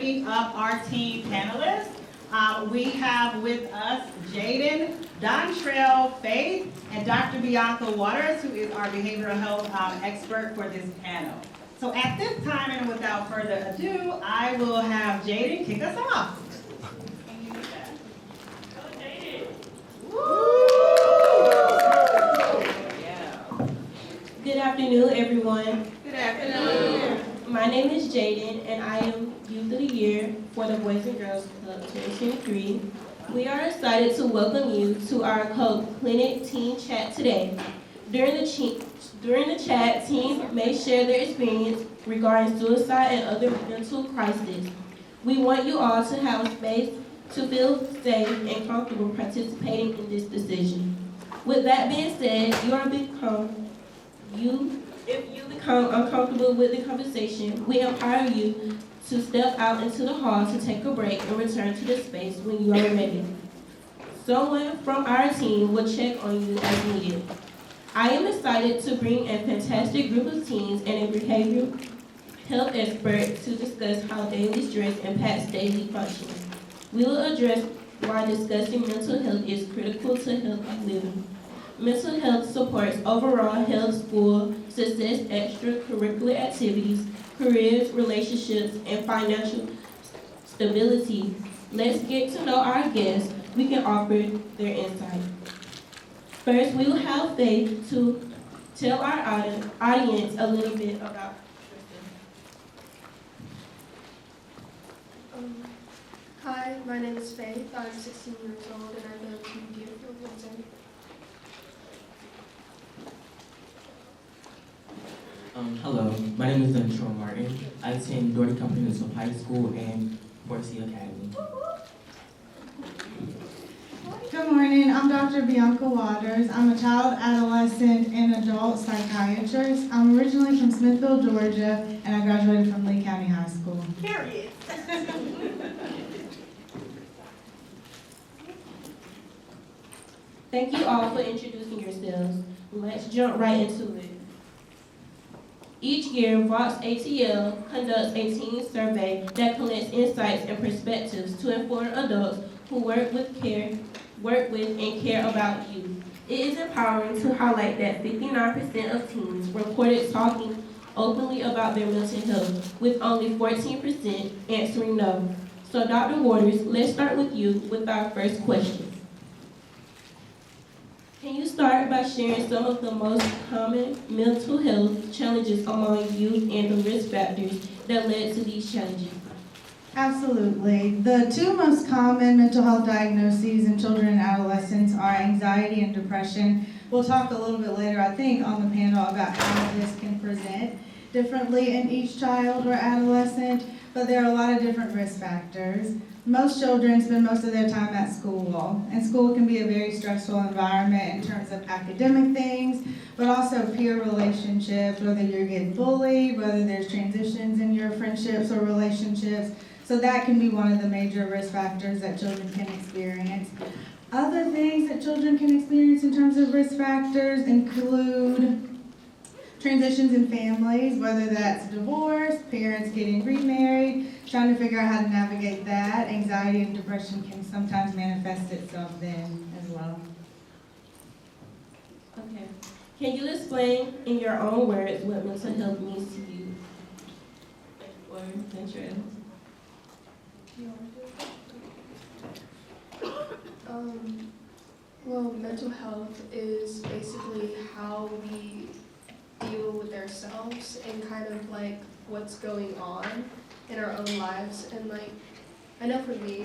bringing up our team panelists. We have with us Jaden, Dontrell, Faith, and Dr. Bianca Waters, who is our behavioral health expert for this panel. So at this time, and without further ado, I will have Jaden kick us off. Good afternoon, everyone. Good afternoon. My name is Jaden, and I am Youth of the Year for the Boys and Girls Club 2023. We are excited to welcome you to our Clinic Teen Chat today. During the chat, teens may share their experience regarding suicide and other mental crises. We want you all to have space to feel safe and comfortable participating in this decision. With that being said, if you become uncomfortable with the conversation, we empower you to step out into the hall to take a break and return to the space when you are ready. Someone from our team will check on you as needed. I am excited to bring a fantastic group of teens and a behavioral health expert to discuss how daily stress impacts daily functioning. We will address why discussing mental health is critical to healthy living. Mental health supports overall health, school, success, extracurricular activities, careers, relationships, and financial stability. Let's get to know our guests. We can offer their insight. First, we will have Faith to tell our audience a little bit about herself. Hi, my name is Faith. I'm 16 years old and I go to beautiful Windsor. Hello, my name is Dontrell Martin. I attend Doherty Comprehensive High School and Forsey Academy. Good morning, I'm Dr. Bianca Waters. I'm a child, adolescent, and adult psychiatrist. I'm originally from Smithville, Georgia, and I graduated from Lee County High School. Period. Thank you all for introducing yourselves. Let's jump right into it. Each year, Vox ATL conducts a teen survey that collects insights and perspectives to inform adults who work with and care about youth. It is empowering to highlight that 59% of teens reported talking openly about their mental health, with only 14% answering no. So Dr. Waters, let's start with you with our first question. Can you start by sharing some of the most common mental health challenges among youth and the risk factors that led to these challenges? Absolutely. The two most common mental health diagnoses in children and adolescents are anxiety and depression. We'll talk a little bit later, I think, on the panel about how this can present differently in each child or adolescent, but there are a lot of different risk factors. Most children spend most of their time at school, and school can be a very stressful environment in terms of academic things, but also peer relationships, whether you're getting bullied, whether there's transitions in your friendships or relationships. So that can be one of the major risk factors that children can experience. Other things that children can experience in terms of risk factors include transitions in families, whether that's divorce, parents getting remarried, trying to figure out how to navigate that. Anxiety and depression can sometimes manifest itself then as well. Okay. Can you explain in your own words what mental health means to you? Or Dontrell? Well, mental health is basically how we deal with ourselves and kind of like what's going on in our own lives. And like, I know for me,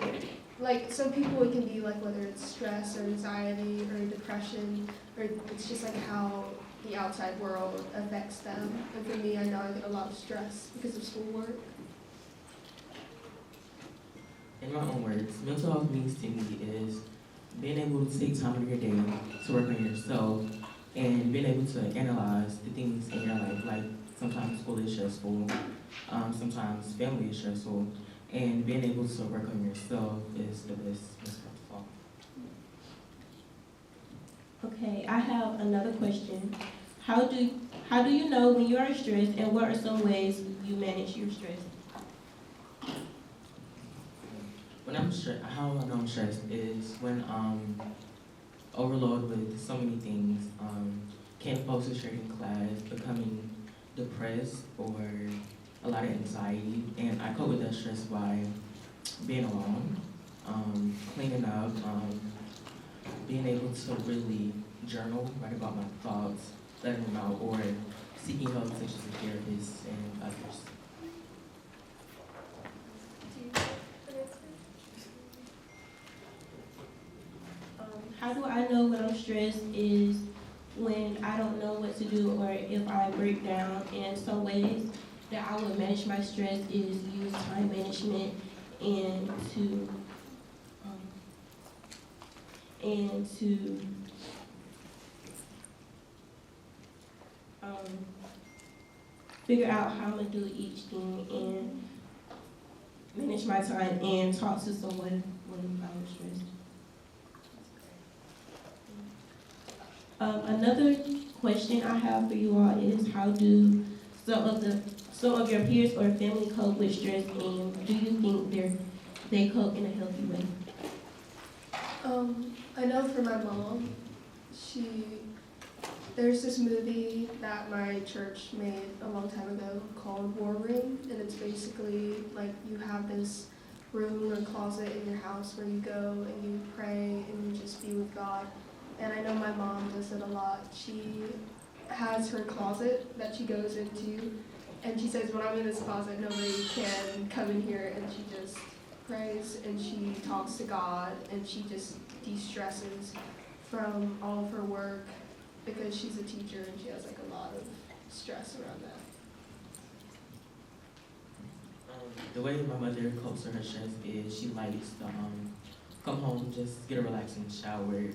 like some people it can be like whether it's stress or anxiety or depression, or it's just like how the outside world affects them. And for me, I know I get a lot of stress because of schoolwork. In my own words, mental health means to me is being able to take time out of your day to work on yourself and being able to analyze the things in your life. Like sometimes school is stressful, sometimes family is stressful, and being able to work on yourself is the best response of all. Okay, I have another question. How do you know when you are stressed, and what are some ways you manage your stress? how I know I'm stressed is when overloaded with so many things, can't focus in class, becoming depressed or a lot of anxiety, and I cope with that stress by being alone, cleaning up, being able to really journal, write about my thoughts, letting them out, or seeking help such as a therapist and others. How do I know when I'm stressed is when I don't know what to do or if I break down. In some ways that I would manage my stress is use time management and to figure out how I'm gonna do each thing and manage my time and talk to someone when I'm stressed. Another question I have for you all is how do some of your peers or family cope with stress, and do you think they cope in a healthy way? I know for my mom, there's this movie that my church made a long time ago called War Room, and it's basically like you have this room or closet in your house where you go and you pray and you just be with God. And I know my mom does it a lot. She has her closet that she goes into, and she says, when I'm in this closet, nobody can come in here, and she just prays and she talks to God, and she just de-stresses from all of her work because she's a teacher and she has like a lot of stress around that. The way my mother copes with her stress is she likes to come home, just get a relaxing shower,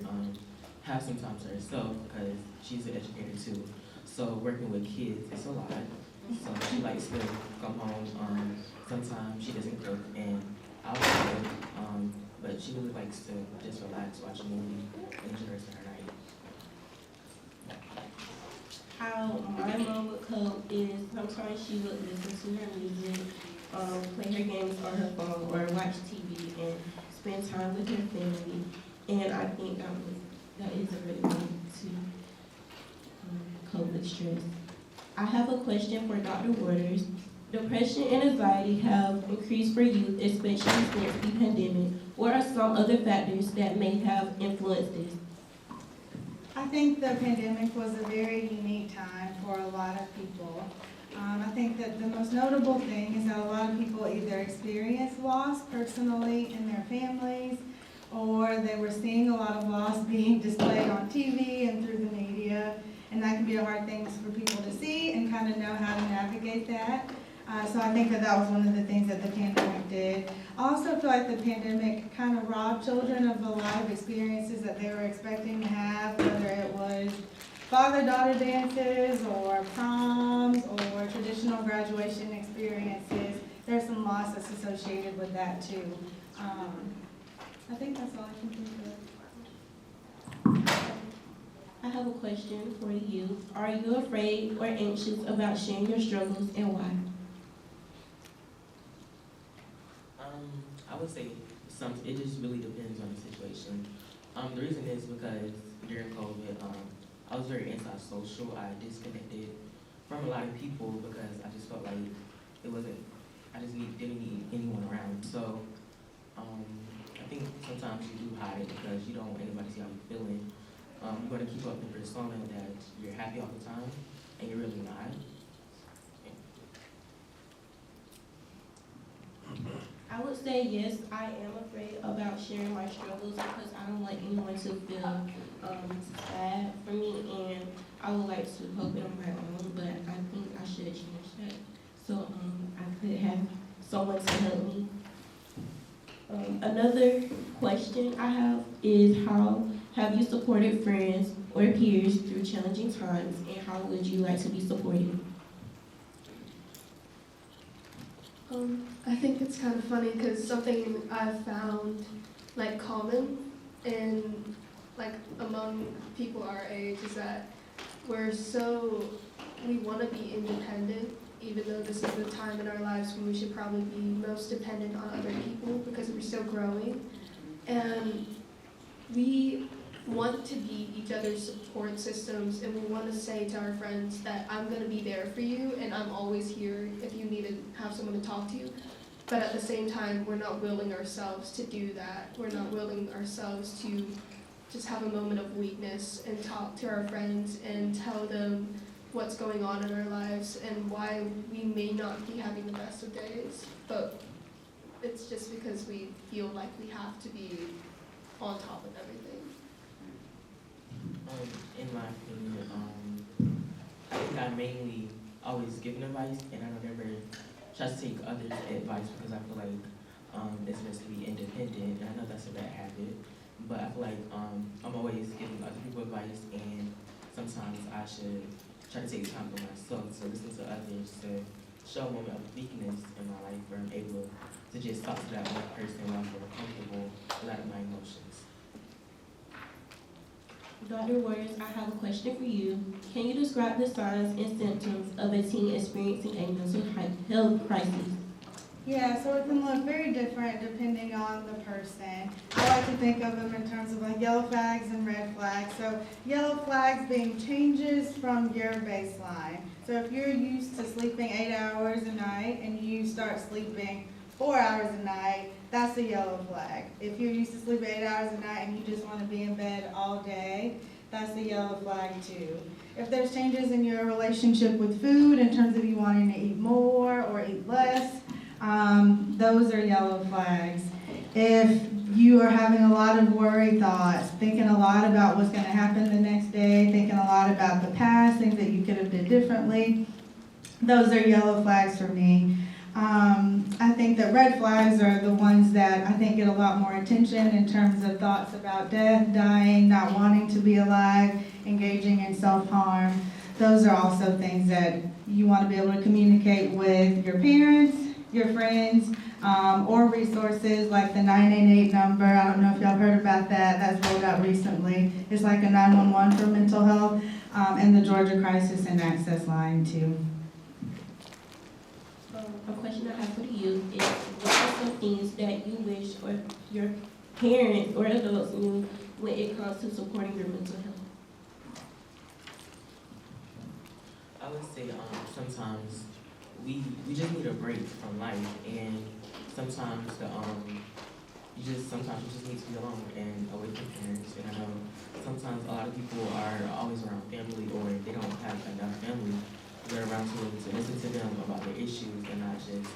have some time to herself because she's an educator too. So working with kids is a lot. So she likes to come home. Sometimes she doesn't cook and I'll cook, but she really likes to just relax, watch a movie, enjoy the rest of her night. How my mom would cope is sometimes she would listen to her music, play her games on her phone, or watch TV and spend time with her family. And I think that is a really way to cope with stress. I have a question for Dr. Waters. Depression and anxiety have increased for youth, especially since the pandemic. What are some other factors that may have influenced this? I think the pandemic was a very unique time for a lot of people. I think that the most notable thing is that a lot of people either experienced loss personally in their families, or they were seeing a lot of loss being displayed on TV and through the media, and that can be a hard thing for people to see and kind of know how to navigate that. So I think that was one of the things that the pandemic did. I also feel like the pandemic kind of robbed children of a lot of experiences that they were expecting to have, whether it was father-daughter dances or proms or traditional graduation experiences. There's some loss that's associated with that too. I think that's all I can think of. I have a question for you. Are you afraid or anxious about sharing your struggles, and why? I would say it just really depends on the situation. The reason is because during COVID, I was very antisocial. I disconnected from a lot of people because I just felt like didn't need anyone around. So I think sometimes you do hide it because you don't want anybody to see how you're feeling. You want to keep up the persona that you're happy all the time, and you're really not. I would say yes, I am afraid about sharing my struggles because I don't like anyone to feel sad for me, and I would like to cope it on my own, but I think I should change that so I could have someone to help me. Another question I have is, how have you supported friends or peers through challenging times, and how would you like to be supported? I think it's kind of funny because something I've found like common in like among people our age is that we want to be independent even though this is the time in our lives when we should probably be most dependent on other people because we're still growing. And we want to be each other's support systems, and we want to say to our friends that I'm going to be there for you and I'm always here if you need to have someone to talk to you. But at the same time, we're not willing ourselves to do that. We're not willing ourselves to just have a moment of weakness and talk to our friends and tell them what's going on in our lives and why we may not be having the best of days. But it's just because we feel like we have to be on top of everything. In my opinion, I think I mainly always give advice, and I don't ever try to take others' advice because I feel like it's best to be independent, and I know that's a bad habit, but I feel like I'm always giving other people advice, and sometimes I should try to take time for myself to listen to others, to show a moment of weakness in my life where I'm able to just talk to that one person where I feel comfortable without my emotions. Dr. Waters, I have a question for you. Can you describe the signs and symptoms of a teen experiencing a mental health crisis? Yeah, so it can look very different depending on the person. I like to think of them in terms of like yellow flags and red flags. So yellow flags being changes from your baseline. So if you're used to sleeping 8 hours a night and you start sleeping 4 hours a night, that's a yellow flag. If you're used to sleeping 8 hours a night and you just want to be in bed all day, that's a yellow flag too. If there's changes in your relationship with food in terms of you wanting to eat more or eat less, those are yellow flags. If you are having a lot of worry thoughts, thinking a lot about what's going to happen the next day, thinking a lot about the past, things that you could have did differently, those are yellow flags for me. I think that red flags are the ones that I think get a lot more attention in terms of thoughts about death, dying, not wanting to be alive, engaging in self-harm. Those are also things that you want to be able to communicate with your parents, your friends, or resources like the 988 number. I don't know if y'all heard about that. That's rolled out recently. It's like a 911 for mental health, and the Georgia Crisis and Access Line too. A question I have for you is, what are some things that you wish or your parents or adults knew when it comes to supporting your mental health? I would say sometimes we just need a break from life, and sometimes you just need to be alone and away from parents. And I know sometimes a lot of people are always around family, or they don't have enough family to get around to listen to them about their issues and not just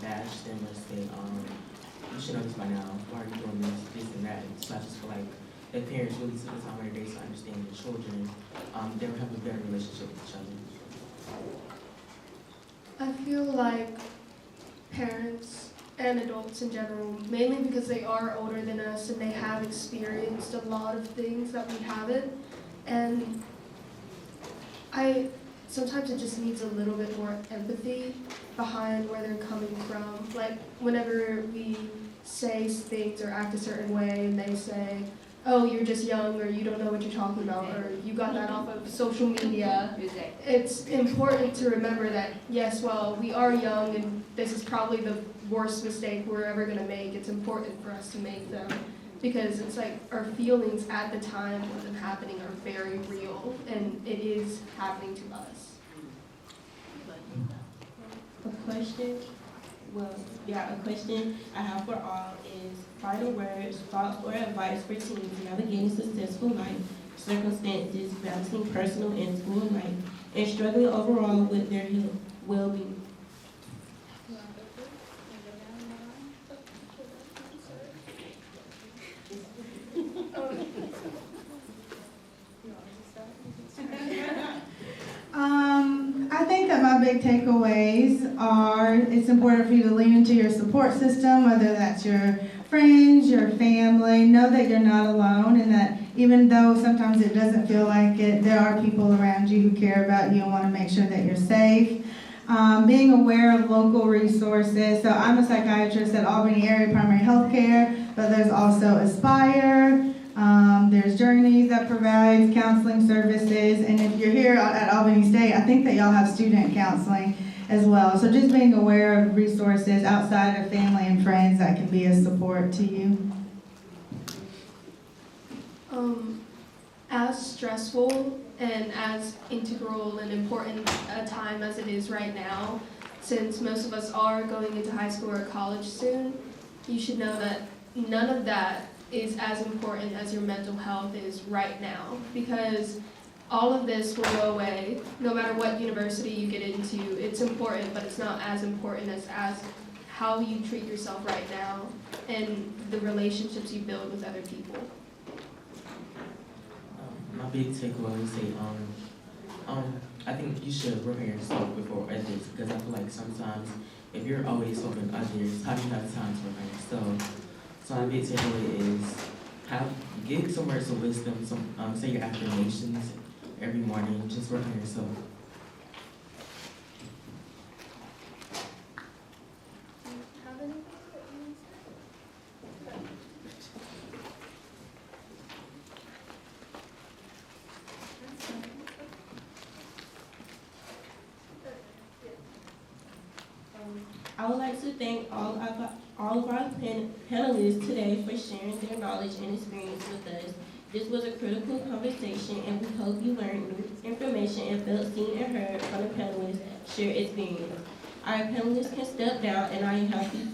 bash them or say, you should know this by now, why are you doing this and that. So I just feel like if parents really took the time of their day to understand their children, they would have a better relationship with each other. I feel like parents and adults in general, mainly because they are older than us and they have experienced a lot of things that we haven't, and sometimes it just needs a little bit more empathy behind where they're coming from. Like whenever we say things or act a certain way and they say, oh, you're just young, or you don't know what you're talking about, or you got that off of social media. It's important to remember that, yes, well, we are young and this is probably the worst mistake we're ever going to make. It's important for us to make them because it's like our feelings at the time of them happening are very real, and it is happening to us. A question I have for all is final words, thoughts, or advice for teens navigating successful life circumstances, balancing personal and school life, and struggling overall with their well-being. I think that my big takeaways are it's important for you to lean into your support system, whether that's your friends, your family. Know that you're not alone, and that even though sometimes it doesn't feel like it, there are people around you who care about you and want to make sure that you're safe. Being aware of local resources. So I'm a psychiatrist at Albany Area Primary Health Care, but there's also Aspire. There's Journeys that provides counseling services, and if you're here at Albany State, I think that y'all have student counseling. as well. So just being aware of resources outside of family and friends that can be a support to you. As stressful and as integral and important a time as it is right now, since most of us are going into high school or college soon, you should know that none of that is as important as your mental health is right now, because all of this will go away no matter what university you get into. It's important, but it's not as important as how you treat yourself right now and the relationships you build with other people. My big takeaway is say, I think you should work on yourself before others, because I feel like sometimes if you're always helping others, how do you have time to work on yourself? So my big takeaway is get some words of wisdom, say your affirmations every morning, just work on yourself. I would like to thank all of our panelists today for sharing their knowledge and experience with us. This was a critical conversation, and we hope you learned new information and felt seen and heard from the panelists' shared experience. Our panelists can step down, and I am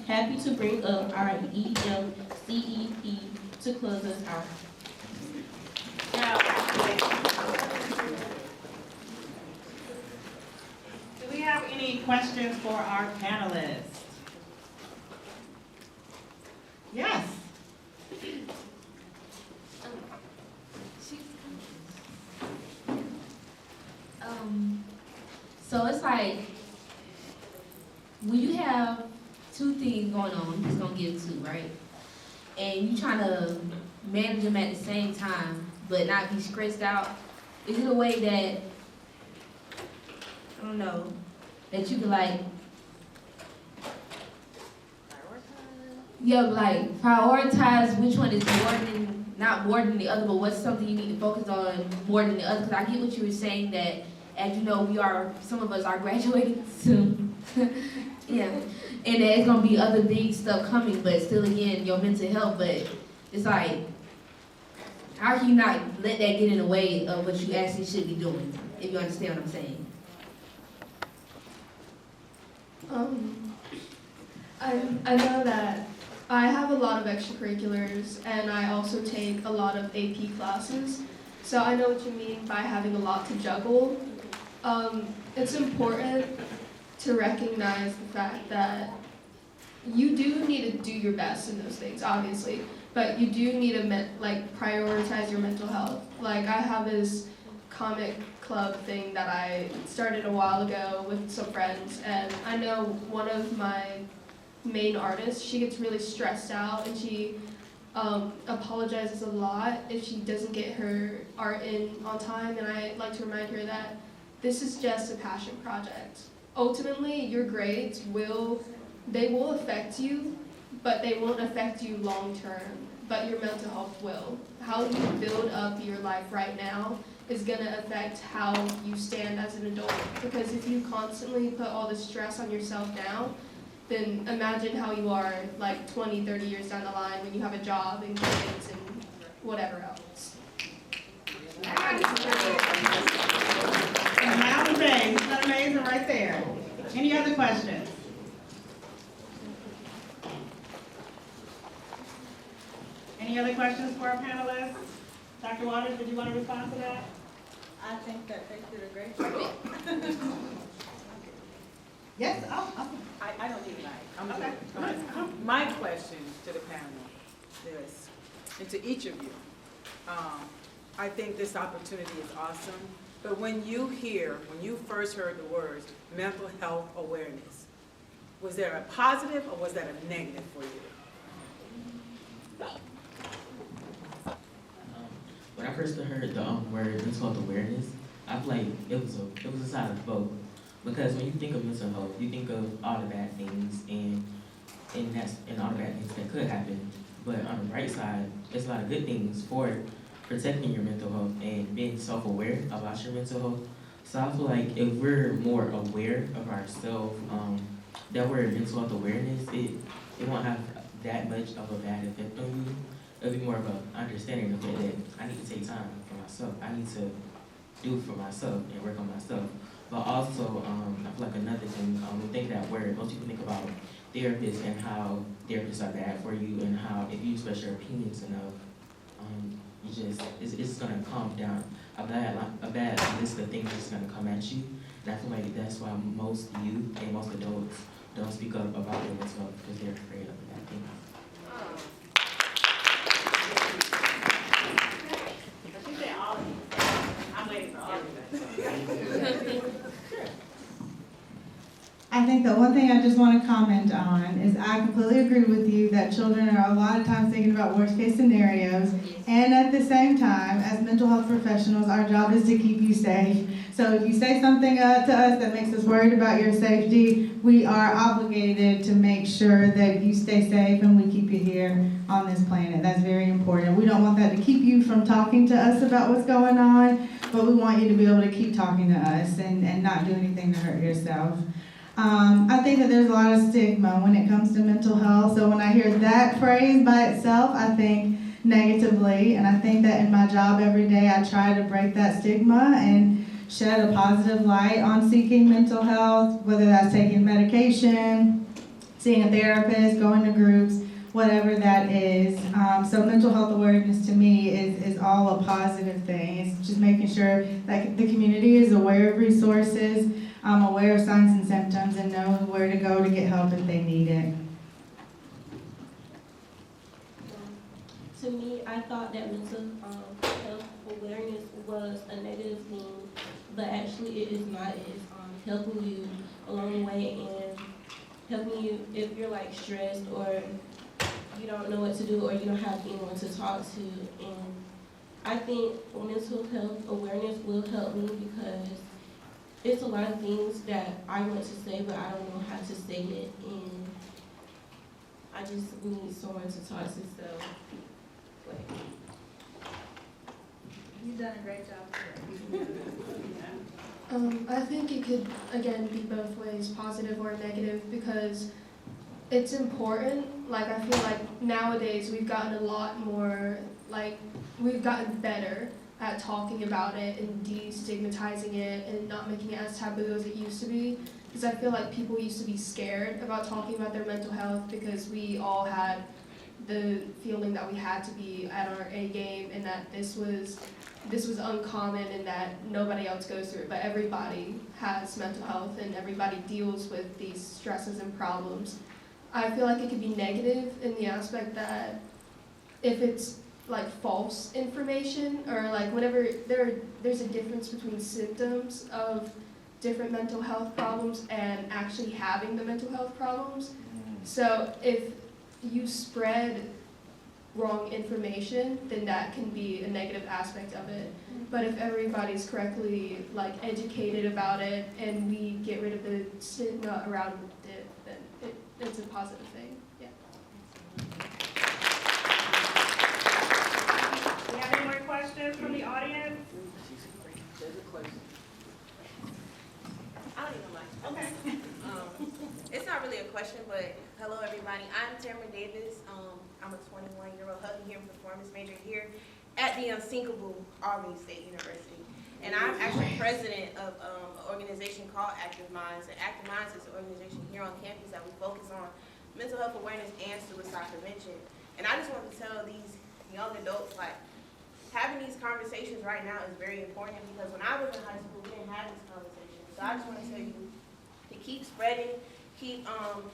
happy to bring up our EMCEP to close us out. Now, do we have any questions for our panelists? Yes. So it's like, when you have two things going on, it's gonna give two, right? And you trying to manage them at the same time, but not be stressed out. Is it a way that, I don't know, that you could like, like prioritize which one is not more than the other, but what's something you need to focus on more than the other? Because I get what you were saying, that as you know, some of us are graduating soon. Yeah, and there's gonna be other big stuff coming, but still again, your mental health, but it's like, how can you not let that get in the way of what you actually should be doing, if you understand what I'm saying? I know that I have a lot of extracurriculars, and I also take a lot of AP classes, so I know what you mean by having a lot to juggle. It's important to recognize the fact that you do need to do your best in those things, obviously, but you do need to prioritize your mental health. Like, I have this comic club thing that I started a while ago with some friends, and I know one of my main artists, she gets really stressed out, and she apologizes a lot if she doesn't get her art in on time, and I like to remind her that this is just a passion project. Ultimately, your grades will affect you, but they won't affect you long term, but your mental health will. How you build up your life right now is gonna affect how you stand as an adult, because if you constantly put all the stress on yourself now, then imagine how you are like 20, 30 years down the line when you have a job and kids and whatever else. Amazing. Isn't that amazing right there? Any other questions? Any other questions for our panelists? Dr. Waters, did you want to respond to that? I think that they did a great job. Yes. Oh. I don't need mine. Okay. My question to the panel is, and to each of you, I think this opportunity is awesome, but when you first heard the words mental health awareness, was there a positive or was that a negative for you? When I first heard the word mental health awareness, I feel like it was a side of both. Because when you think of mental health, you think of all the bad things and all the bad things that could happen. But on the right side, there's a lot of good things for protecting your mental health and being self-aware about your mental health. So I feel like if we're more aware of ourselves, that we're mental health awareness, it won't have that much of a bad effect on you. It'll be more of an understanding of it that I need to take time for myself. I need to do for myself and work on myself. But also, I feel like another thing, we think that where most people think about therapists and how therapists are bad for you and how if you express your opinions enough, it's gonna calm down. A bad list of things is gonna come at you. And I feel like that's why most youth and most adults don't speak up about their mental health because they're afraid of that thing. She said all of you. I'm waiting for all of you. I think the one thing I just want to comment on is I completely agree with you that children are a lot of times thinking about worst case scenarios. And at the same time, as mental health professionals, our job is to keep you safe. So if you say something to us that makes us worried about your safety, we are obligated to make sure that you stay safe and we keep you here on this planet. That's very important. We don't want that to keep you from talking to us about what's going on, but we want you to be able to keep talking to us and not do anything to hurt yourself. I think that there's a lot of stigma when it comes to mental health. So when I hear that phrase by itself, I think negatively. And I think that in my job every day, I try to break that stigma and shed a positive light on seeking mental health, whether that's taking medication, seeing a therapist, going to groups, whatever that is. So mental health awareness to me is all a positive thing. It's just making sure that the community is aware of resources, aware of signs and symptoms, and know where to go to get help if they need it. To me, I thought that mental health awareness was a negative thing, but actually it is not. It is helping you along the way and helping you if you're like stressed or you don't know what to do or you don't have anyone to talk to. And I think mental health awareness will help me because it's a lot of things that I want to say, but I don't know how to say it, and I just need someone to talk to. So, You've done a great job. I think it could, again, be both ways, positive or negative, because it's important. Like, I feel like nowadays we've gotten a lot more, like, we've gotten better at talking about it and destigmatizing it and not making it as taboo as it used to be. Because I feel like people used to be scared about talking about their mental health because we all had the feeling that we had to be at our A game and that this was uncommon and that nobody else goes through it. But everybody has mental health and everybody deals with these stresses and problems. I feel like it could be negative in the aspect that if it's like false information or like whenever there's a difference between symptoms of different mental health problems and actually having the mental health problems. So if you spread wrong information, then that can be a negative aspect of it. But if everybody's correctly like educated about it and we get rid of the stigma around it, then it's a positive thing. Yeah. Do you have any more questions from the audience? There's a question. I don't even like. Okay. It's not really a question, but hello everybody. I'm Tamara Davis. I'm a 21-year-old Healthy Human Performance major here at the unsinkable Albany State University. And I'm actually president of an organization called Active Minds. And Active Minds is an organization here on campus that we focus on mental health awareness and suicide prevention. And I just want to tell these young adults, like, having these conversations right now is very important because when I was in high school, we didn't have these conversations. So I just want to tell you to keep spreading, keep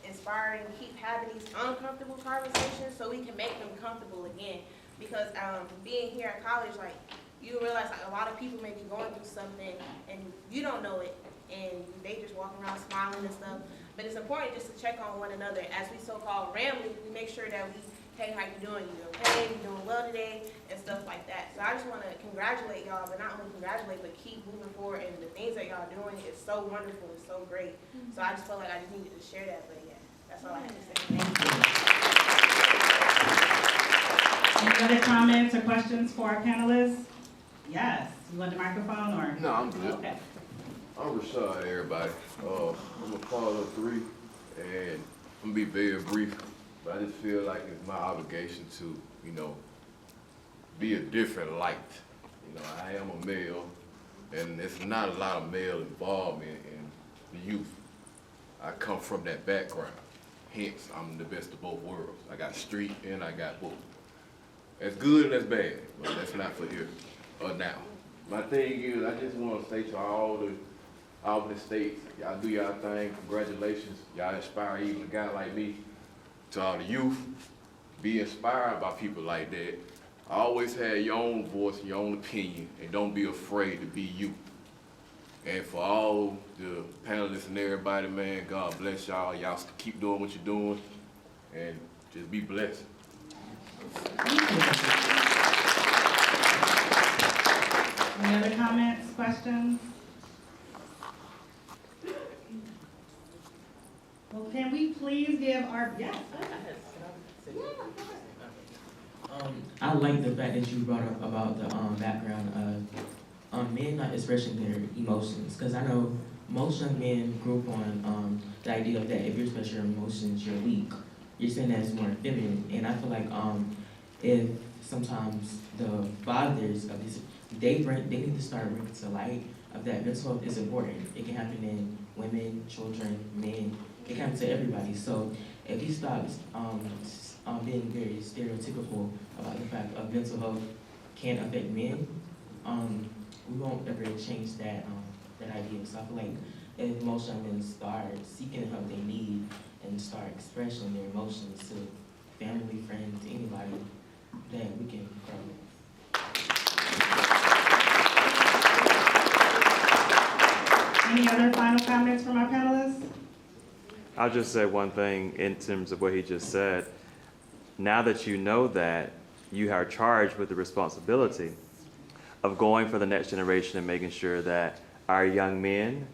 inspiring, keep having these uncomfortable conversations so we can make them comfortable again. Because being here at college, like, you realize like a lot of people may be going through something and you don't know it and they just walk around smiling and stuff. But it's important just to check on one another. As we so-called rambling, we make sure that we, hey, how you doing? You okay? You doing well today? And stuff like that. So I just want to congratulate y'all, but not only congratulate, but keep moving forward. And the things that y'all doing is so wonderful. It's so great. So I just felt like I just needed to share that. But yeah, that's all I had to say. Thank you. Any other comments or questions for our panelists? Yes. You want the microphone or? No, I'm good. Okay. I'm Rashad, everybody. I'm a father of 3, and I'm gonna be very brief, but I just feel like it's my obligation to, be a different light. I am a male, and there's not a lot of male involvement in the youth. I come from that background, hence I'm the best of both worlds. I got street and I got both. That's good and that's bad, but that's not for here or now. My thing is, I just want to say to all the Albany States, y'all do y'all thing, congratulations. Y'all inspire even a guy like me. To all the youth, be inspired by people like that. Always have your own voice, your own opinion, and don't be afraid to be you. And for all the panelists and everybody, man, God bless y'all. Y'all keep doing what you're doing, and just be blessed. Any other comments, questions? Well, can we please give our, yes. I like the fact that you brought up about the background of men not expressing their emotions, because I know most young men grew up on the idea of that if you express your emotions, you're weak. You're saying that's more feminine, and I feel like if sometimes the fathers of this, they need to start bringing to light of that mental health is important. It can happen in women, children, men. It can happen to everybody. So if he stops being very stereotypical about the fact of mental health can affect men, we won't ever change that idea. So I feel like if most young men start seeking the help they need and start expressing their emotions to family, friends, anybody, then we can grow. Any other final comments from our panelists? I'll just say one thing in terms of what he just said. Now that you know that, you are charged with the responsibility of going for the next generation and making sure that our young men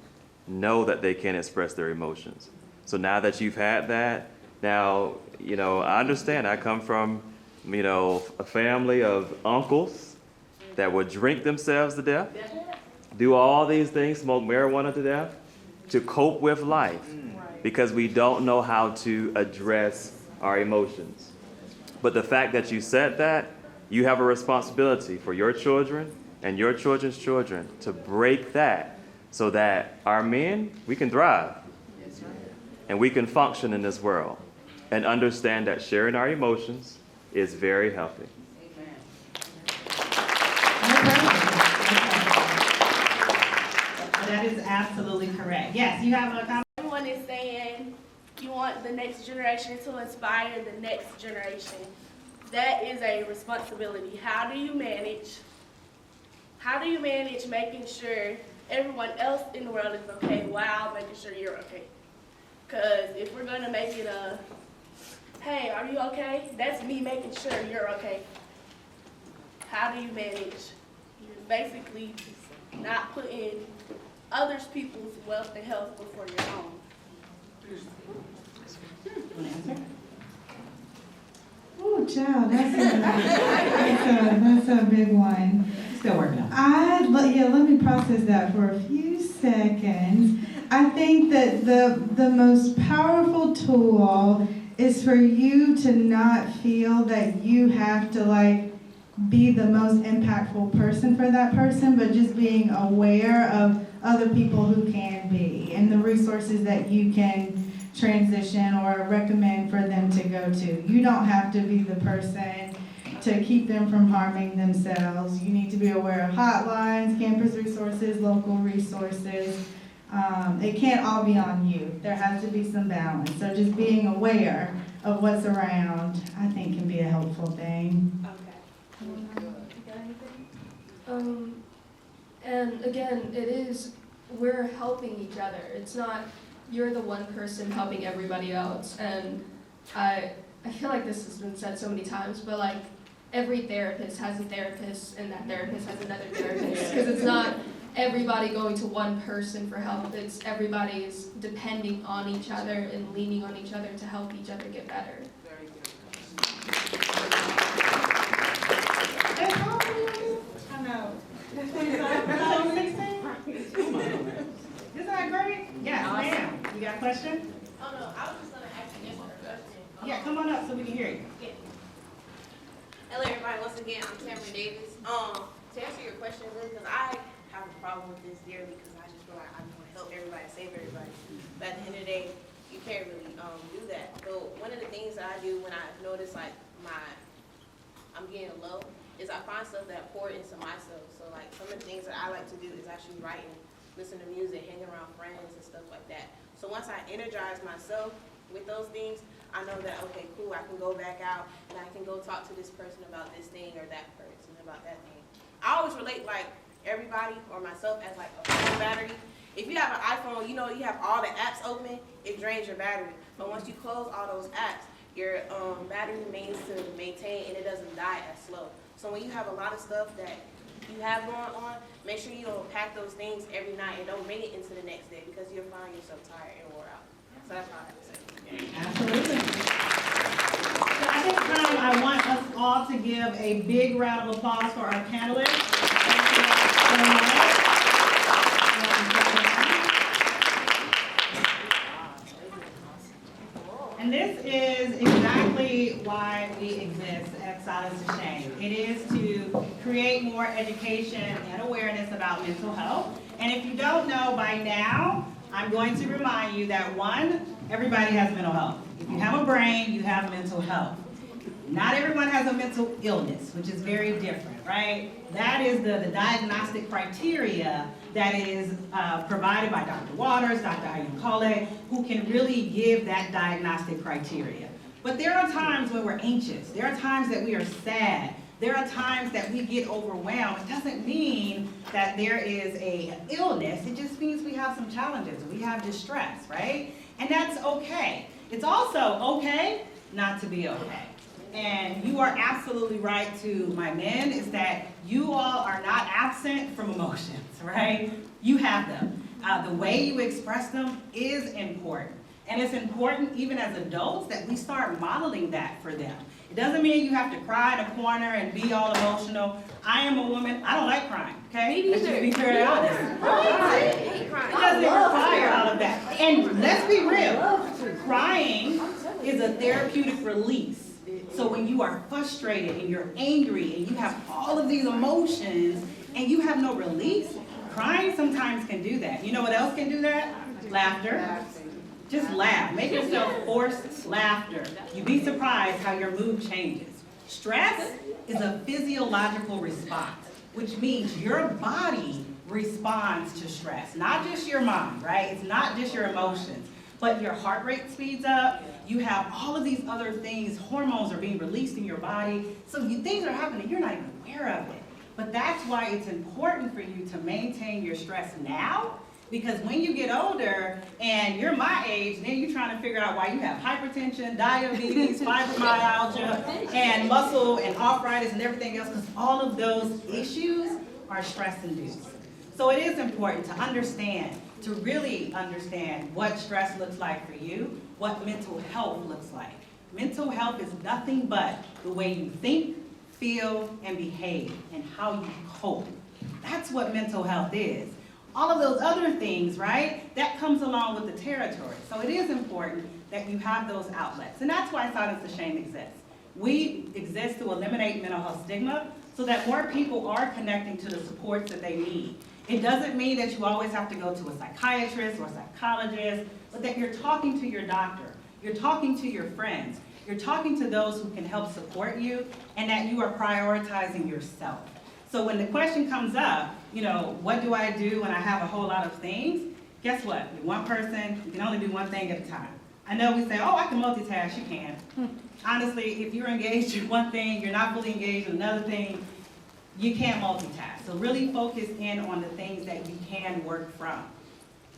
know that they can express their emotions. So now that you've had that, now, I understand. I come from, a family of uncles that would drink themselves to death, do all these things, smoke marijuana to death, to cope with life, because we don't know how to address our emotions. But the fact that you said that, you have a responsibility for your children and your children's children to break that so that our men, we can thrive. And we can function in this world and understand that sharing our emotions is very healthy. That is absolutely correct. Yes, you have a comment? Everyone is saying you want the next generation to inspire the next generation. That is a responsibility. How do you manage making sure everyone else in the world is okay while making sure you're okay? Because if we're going to make it a, hey, are you okay? That's me making sure you're okay. How do you manage? You're basically not putting other people's wealth and health before your own. Oh, child, that's a big one. Still working on it. Let me process that for a few seconds. I think that the most powerful tool is for you to not feel that you have to be the most impactful person for that person, but just being aware of other people who can be and the resources that you can transition or recommend for them to go to. You don't have to be the person to keep them from harming themselves. You need to be aware of hotlines, campus resources, local resources. It can't all be on you. There has to be some balance. So just being aware of what's around, I think, can be a helpful thing. And again, we're helping each other. It's not you're the one person helping everybody else. And I feel like this has been said so many times, but every therapist has a therapist and that therapist has another therapist. Because it's not everybody going to one person for help. It's everybody's depending on each other and leaning on each other to help each other get better. Very good. I know. Hello, everybody. Once again, I'm Cameron Davis. To answer your question, really, because I have a problem with this dearly, because I just feel like I want to help everybody, save everybody. But at the end of the day, you can't really do that. So one of the things that I do when I notice like I'm getting low is I find stuff that pour into myself. So like some of the things that I like to do is actually writing, listen to music, hang around friends and stuff like that. So once I energize myself with those things, I know that, okay, cool, I can go back out and I can go talk to this person about this thing or that person about that thing. I always relate like everybody or myself as like a phone battery. If you have an iPhone, you know you have all the apps open, it drains your battery. But once you close all those apps, your battery remains to maintain and it doesn't die as slow. So when you have a lot of stuff that you have going on, make sure you don't pack those things every night and don't bring it into the next day because you'll find yourself tired and wore out. So that's all I have to say. Absolutely. So at this time, I want us all to give a big round of applause for our panelists. Thank you all so much. And this is exactly why we exist at Silence to Shame. It is to create more education and awareness about mental health. And if you don't know by now, I'm going to remind you that one, everybody has mental health. If you have a brain, you have mental health. Not everyone has a mental illness, which is very different, right? That is the diagnostic criteria that is provided by Dr. Waters, Dr. Ayunkole, who can really give that diagnostic criteria. But there are times when we're anxious. There are times that we are sad. There are times that we get overwhelmed. It doesn't mean that there is an illness. It just means we have some challenges. We have distress, right? And that's okay. It's also okay not to be okay. And you are absolutely right to my men, is that you all are not absent from emotions, right? You have them. The way you express them is important. And it's important even as adults that we start modeling that for them. It doesn't mean you have to cry in a corner and be all emotional. I am a woman, I don't like crying, okay? Let's just be very honest. It doesn't require all of that. And let's be real, crying is a therapeutic release. So when you are frustrated and you're angry and you have all of these emotions and you have no release, crying sometimes can do that. You know what else can do that? Laughter. Just laugh. Make yourself force laughter. You'd be surprised how your mood changes. Stress is a physiological response, which means your body responds to stress, not just your mind, right? It's not just your emotions, but your heart rate speeds up. You have all of these other things, hormones are being released in your body, so things are happening, you're not even aware of it. But that's why it's important for you to maintain your stress now, because when you get older and you're my age, then you're trying to figure out why you have hypertension, diabetes, fibromyalgia, and muscle and arthritis and everything else, because all of those issues are stress-induced. So it is important to understand, to really understand what stress looks like for you, what mental health looks like. Mental health is nothing but the way you think, feel, and behave, and how you cope. That's what mental health is. All of those other things, right, that comes along with the territory. So it is important that you have those outlets. And that's why Silence to Shame exists. We exist to eliminate mental health stigma so that more people are connecting to the supports that they need. It doesn't mean that you always have to go to a psychiatrist or a psychologist, but that you're talking to your doctor, you're talking to your friends, you're talking to those who can help support you, and that you are prioritizing yourself. So when the question comes up, you know, what do I do when I have a whole lot of things? Guess what? You're one person, you can only do one thing at a time. I know we say, oh, I can multitask, you can. Honestly, if you're engaged in one thing, you're not fully engaged in another thing, you can't multitask. So really focus in on the things that you can work from.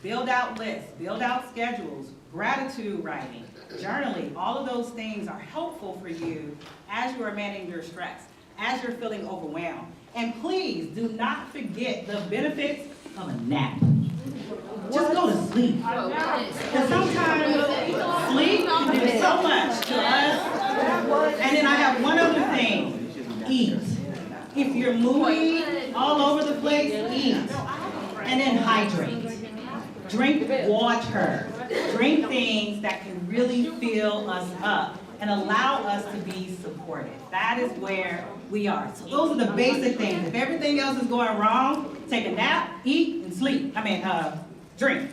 Build out lists, build out schedules, gratitude writing, journaling. All of those things are helpful for you as you are managing your stress, as you're feeling overwhelmed. And please do not forget the benefits of a nap. Just go to sleep. Because sometimes sleep can do so much to us. And then I have one other thing, eat. If you're moody, all over the place, eat. And then hydrate. Drink water. Drink things that can really fill us up. and allow us to be supported. That is where we are. So those are the basic things. If everything else is going wrong, take a nap, eat, and sleep. Drink.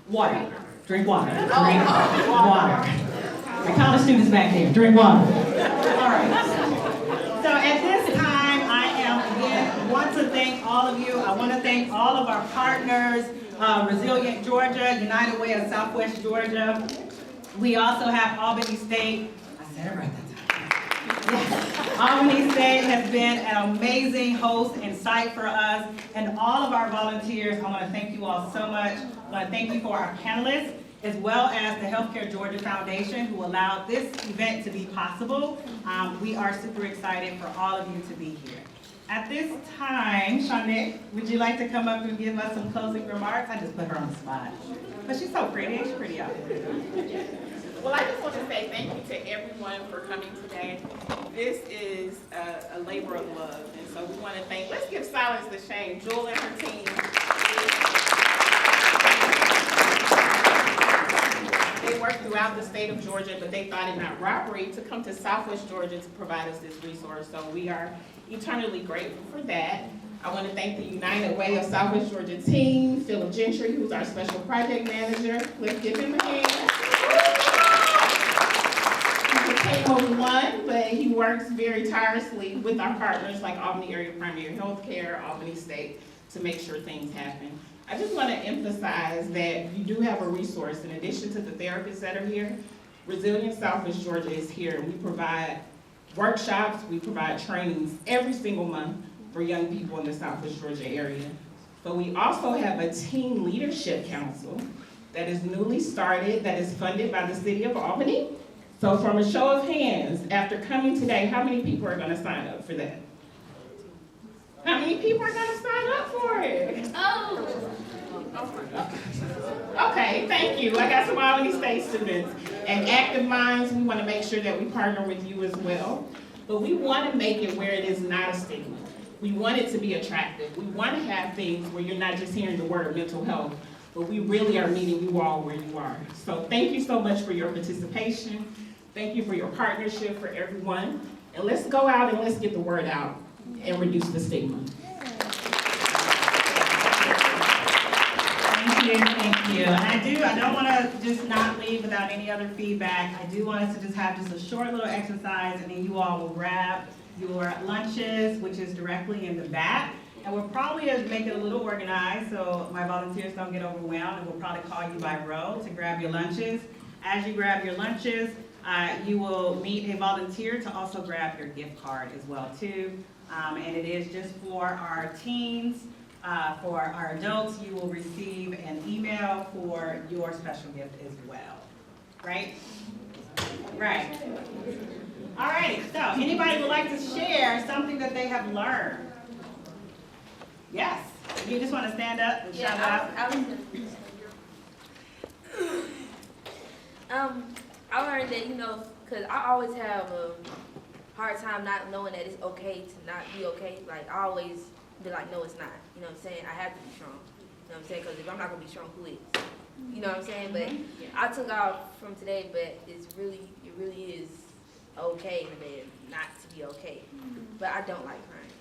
Water. Drink water. Drink water. The college students back there, drink water. All right. So at this time, want to thank all of you. I want to thank all of our partners, Resilient Georgia, United Way of Southwest Georgia. We also have Albany State. I said it right that time. Yes. Albany State has been an amazing host and site for us, and all of our volunteers. I want to thank you all so much. I want to thank you for our panelists, as well as the Healthcare Georgia Foundation, who allowed this event to be possible. We are super excited for all of you to be here. At this time, Shanique, would you like to come up and give us some closing remarks? I just put her on the spot. But she's so pretty. She's pretty out there. Well, I just want to say thank you to everyone for coming today. This is a labor of love, and so we want to thank, let's give silence to shame, Jewel and her team. They work throughout the state of Georgia, but they thought it not robbery to come to Southwest Georgia to provide us this resource. So we are eternally grateful for that. I want to thank the United Way of Southwest Georgia team, Philip Gentry, who's our special project manager. Let's give him a hand. He's a K-1, but he works very tirelessly with our partners like Albany Area Primary Healthcare, Albany State, to make sure things happen. I just want to emphasize that you do have a resource. In addition to the therapists that are here, Resilient Southwest Georgia is here. We provide workshops, we provide trainings every single month for young people in the Southwest Georgia area. But we also have a teen leadership council that is newly started, that is funded by the city of Albany. So from a show of hands, after coming today, how many people are going to sign up for that? How many people are going to sign up for it? Oh. Okay, thank you. I got some Albany State students. And Active Minds, we want to make sure that we partner with you as well. But we want to make it where it is not a stigma. We want it to be attractive. We want to have things where you're not just hearing the word mental health, but we really are meeting you all where you are. So thank you so much for your participation. Thank you for your partnership for everyone. And let's go out and let's get the word out and reduce the stigma. Thank you. And I don't want to just not leave without any other feedback. I do want us to just have just a short little exercise, and then you all will grab your lunches, which is directly in the back. And we'll probably make it a little organized so my volunteers don't get overwhelmed, and we'll probably call you by row to grab your lunches. As you grab your lunches, you will meet a volunteer to also grab your gift card as well too. And it is just for our teens. For our adults, you will receive an email for your special gift as well. Right? Right. All right, so anybody would like to share something that they have learned? Yes. You just want to stand up and shout out? I learned that, because I always have a hard time not knowing that it's okay to not be okay. Like, I always be like, no, it's not. You know what I'm saying? I have to be strong. You know what I'm saying? Because if I'm not going to be strong, who is? You know what I'm saying? But I took off from today, but it really is okay in the bed not to be okay. But I don't like crying.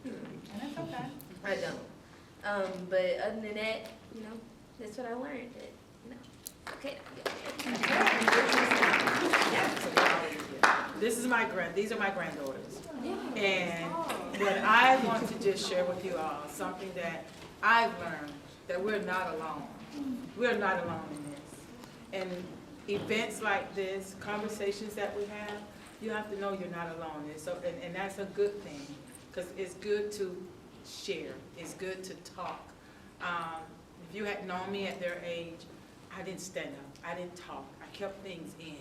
And that's okay. I don't. But other than that, that's what I learned. That, okay. These are my granddaughters. And what I want to just share with you all, something that I've learned, that we're not alone. We're not alone in this. And events like this, conversations that we have, you have to know you're not alone. And that's a good thing, because it's good to share. It's good to talk. If you had known me at their age, I didn't stand up. I didn't talk. I kept things in.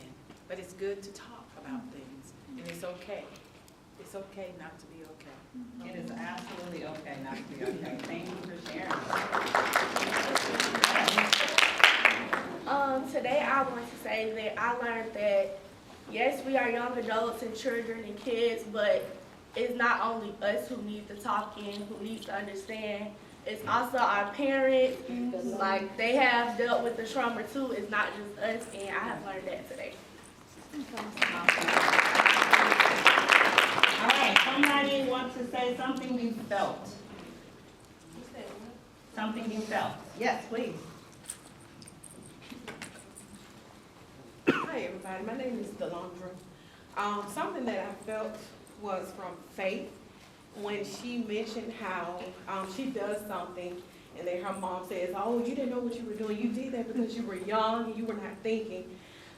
But it's good to talk about things. And it's okay. It's okay not to be okay. It is absolutely okay not to be okay. Thank you for sharing. Today I want to say that I learned that, yes, we are young adults and children and kids, but it's not only us who need to talk in, who needs to understand. It's also our parents, like they have dealt with the trauma too. It's not just us, and I have learned that today. All right, somebody wants to say something you felt. Something you felt. Yes, please. Hi, everybody. My name is Delondra. Something that I felt was from Faith when she mentioned how she does something and then her mom says, oh, you didn't know what you were doing. You did that because you were young and you were not thinking.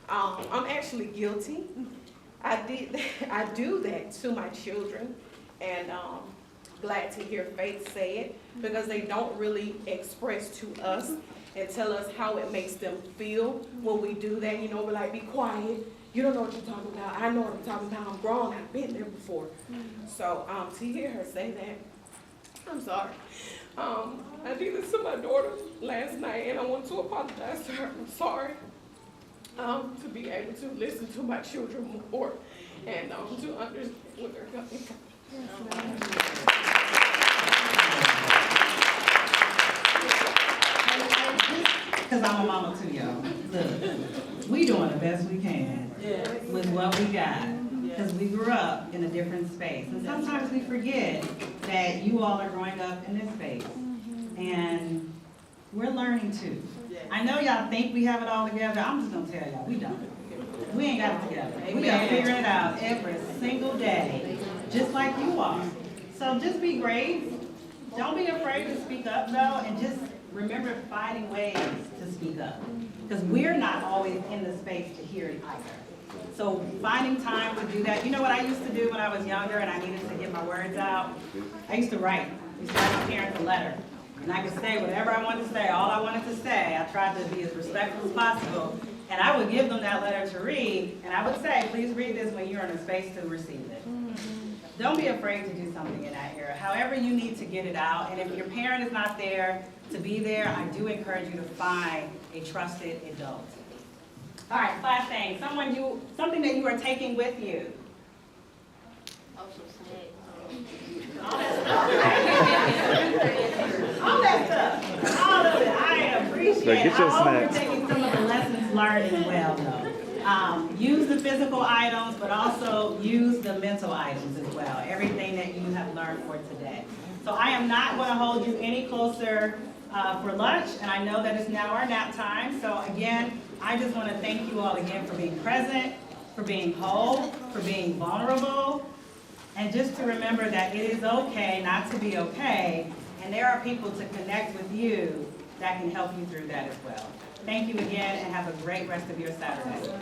I'm actually guilty. I do that to my children, and glad to hear Faith say it because they don't really express to us and tell us how it makes them feel when we do that. You know, we're like, be quiet. You don't know what you're talking about. I know what I'm talking about. I'm grown. I've been there before. So to hear her say that, I'm sorry. I did this to my daughter last night, and I want to apologize to her. I'm sorry. To be able to listen to my children more and to understand what they're coming from. Because I'm a mama too, y'all. Look, we doing the best we can with what we got. Because we grew up in a different space. And sometimes we forget that you all are growing up in this space. And we're learning too. I know y'all think we have it all together. I'm just gonna tell y'all, we don't. We ain't got it together. We gotta figure it out every single day, just like you are. So just be great. Don't be afraid to speak up though, and just remember finding ways to speak up. Because we're not always in the space to hear it either. So finding time to do that. You know what I used to do when I was younger and I needed to get my words out? I used to write. I used to write my parents a letter. And I could say whatever I wanted to say, all I wanted to say. I tried to be as respectful as possible. And I would give them that letter to read, and I would say, please read this when you're in a space to receive it. Don't be afraid to do something in that era. However you need to get it out, and if your parent is not there to be there, I do encourage you to find a trusted adult. All right, last thing, something that you are taking with you. All that stuff, all of it, I appreciate it. I hope you're taking some of the lessons learned as well, though. Use the physical items, but also use the mental items as well, everything that you have learned for today. So I am not going to hold you any closer for lunch, and I know that it's now our nap time. So again, I just want to thank you all again for being present, for being whole, for being vulnerable, and just to remember that it is okay not to be okay, and there are people to connect with you that can help you through that as well. Thank you again, and have a great rest of your Saturday.